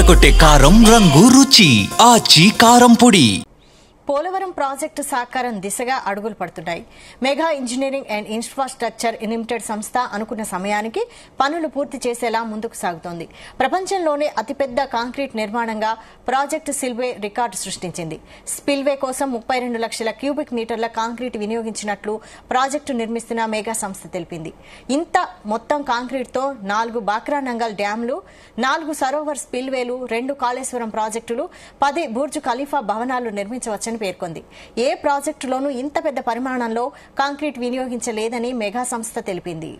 అదరగొట్టే కారం రంగు రుచి ఆచి కారం పొడి. పోలవరం ప్రాజెక్టు సాకారం దిశగా అడుగులు పడుతున్నాయి. Mega engineering and infrastructure limited సంస్థ అనుకున్న సమయానికి పనులు పూర్తి చేసేలా ముందుకు సాగుతోంది. ప్రపంచంలోనే అతిపెద్ద కాంక్రీట్ నిర్మాణంగా ప్రాజెక్టు స్పిల్వే రికార్డు సృష్టించింది. స్పిల్వే కోసం 32 లక్షల క్యూబిక్ మీటర్ల కాంక్రీట్ వినియోగించినట్లు ప్రాజెక్టు నిర్మిస్తున్న మెగా సంస్థ తెలిపింది. ఇంత మొత్తం కాంక్రీట్తో 4 బాక్రా నంగల్ డ్యాంలు, 4 సరోవర్ స్పిల్వేలు, 2 కాళేశ్వరం ప్రాజెక్టులు, 10 బుర్జ్ ఖలీఫా భవనాలు నిర్మించవచ్చని పేర్కొంది. ఏ ప్రాజెక్టులోనూ ఇంత పెద్ద పరిమాణంలో కాంక్రీట్ వినియోగించలేదని మెగా సంస్థ తెలిపింది.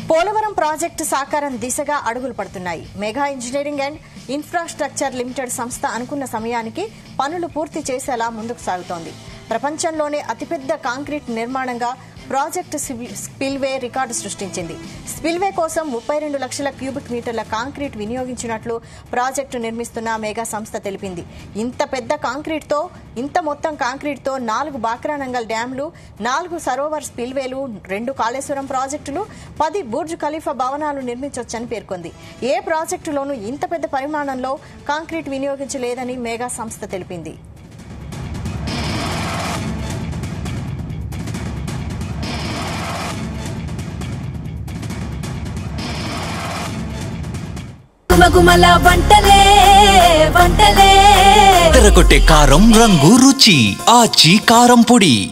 పోలవరం ప్రాజెక్టు సాకారం దిశగా అడుగులు పడుతున్నాయి. Mega engineering and infrastructure limited సంస్థ అనుకున్న సమయానికి పనులు పూర్తి చేసేలా ముందుకు సాగుతోంది. ప్రపంచంలోనే అతిపెద్ద కాంక్రీట్ నిర్మాణంగా ప్రాజెక్టు స్పిల్వే రికార్డు సృష్టించింది. స్పిల్వే కోసం 32 లక్షల క్యూబిక్ మీటర్ల కాంక్రీట్ వినియోగించినట్లు ప్రాజెక్టు నిర్మిస్తున్న మెగా సంస్థ తెలిపింది. ఇంత పెద్ద కాంక్రీట్తో, ఇంత మొత్తం కాంక్రీట్తో 4 బాక్రా నంగల్ డ్యాంలు, 4 సరోవర్ స్పిల్వేలు, 2 కాళేశ్వరం ప్రాజెక్టులు, 10 బుర్జ్ ఖలీఫా భవనాలు నిర్మించవచ్చని పేర్కొంది. ఏ ప్రాజెక్టులోనూ ఇంత పెద్ద పరిమాణంలో కాంక్రీట్ వినియోగించలేదని మెగా సంస్థ తెలిపింది. అదరగొట్టే కారం రంగు రుచి ఆచి కారం పొడి.